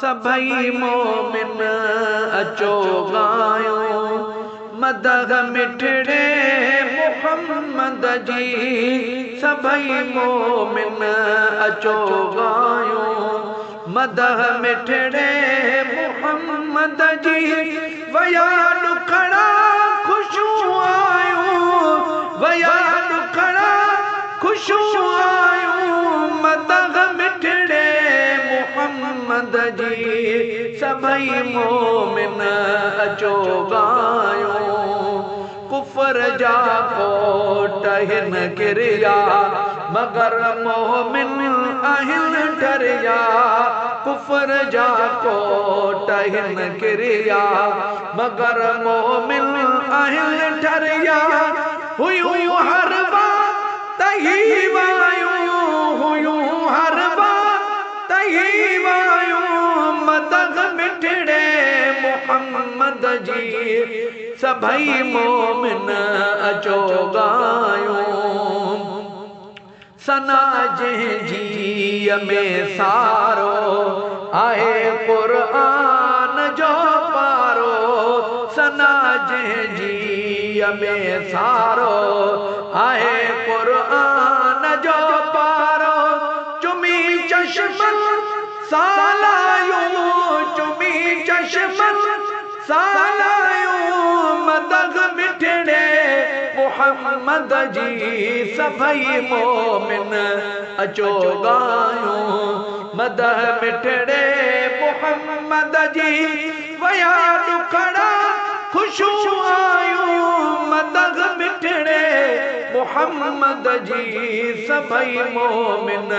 सभई मोमिन अचो गायो मदह मिठड़े मुहम्मद जी। सभई मोमिन अचो गायो मदह मिठड़े मुहम्मद जी। वया दुखड़ा खुशू आयो, वया दुखड़ा खुशू आयो मदह मिठड़े मुहम्मद जी। सभई मोमिन अचो गायो कुफर जा कोट हिन किरिया मगर मोमिन आहिन डरिया। कुफर जा कोट हिन किरिया मगर मोमिन आहिन डरिया। हुयूं हर बात तही वायूं, हुयूं हर बात तही वायूं मदह मिठड़े मुहम्मद जी। सभई मोमिन अचो गायो सना जंहिंजी में सारो आहे क़ुरान जो पारो। सना जंहिंजी में सारो आहे क़ुरान जो पारो। चुमी चश्मन सालायूं, चुमी चश्मन सालायूं मदह मिठड़े मुहम्मद जी। सभई मोमिन अचो गायो मदह मिठड़े मुहम्मद जी। वया दुखड़ा खुशू आयो मदह मिठड़े मुहम्मद जी। सभई मोमिन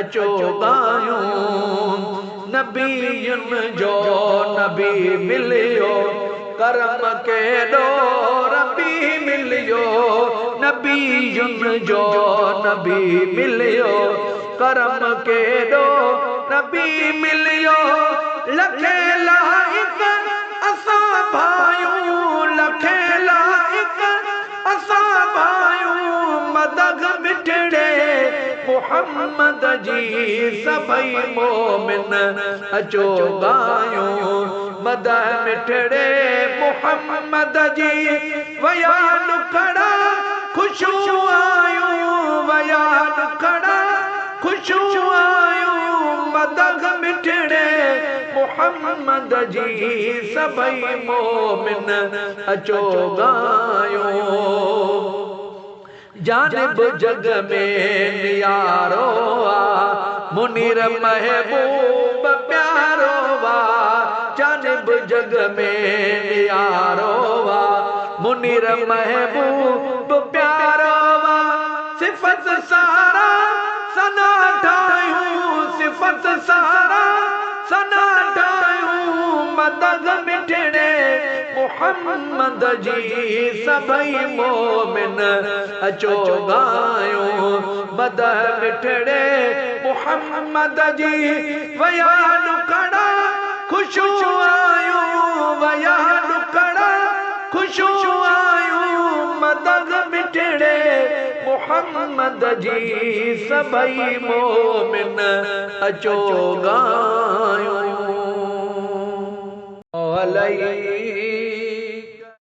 अचो गायो नबीयुन जो नबी मिलियो करम केॾो रबी मिलियो। नबीयुन जो नबी मिलियो करम केॾो रबी मिलियो। लखे लाइक असां भायूं, लखे लाइक असां भायूं मदह मिठड़े मुहम्मद जी। सभई मोमिन अचो गायो मदह मिठड़े मुहम्मद जी। वया दुखड़ा खुशू आयो, वया दुखड़ा खुशू आयो मदह मिठड़े मुहम्मद जी। सभई मोमिन अचो गायो जानिब जग में नियारो आ मुनीर महबूब प्यारो वा। जानिब जग में नियारो वा मुनीर महबूब प्यारो वा। सिफत सारा सना ठायूं, सिफत सारा सना ठायूं मदह मिठड़े मुहम्मद जी। सभई मोमिन अचो गायो मदह मिठड़े मुहम्मद जी। वया दुखड़ा खुशू आयो, वया दुखड़ा खुशू आयो मदह मिठड़े मुहम्मद जी। सभई मोमिन अचो गायो।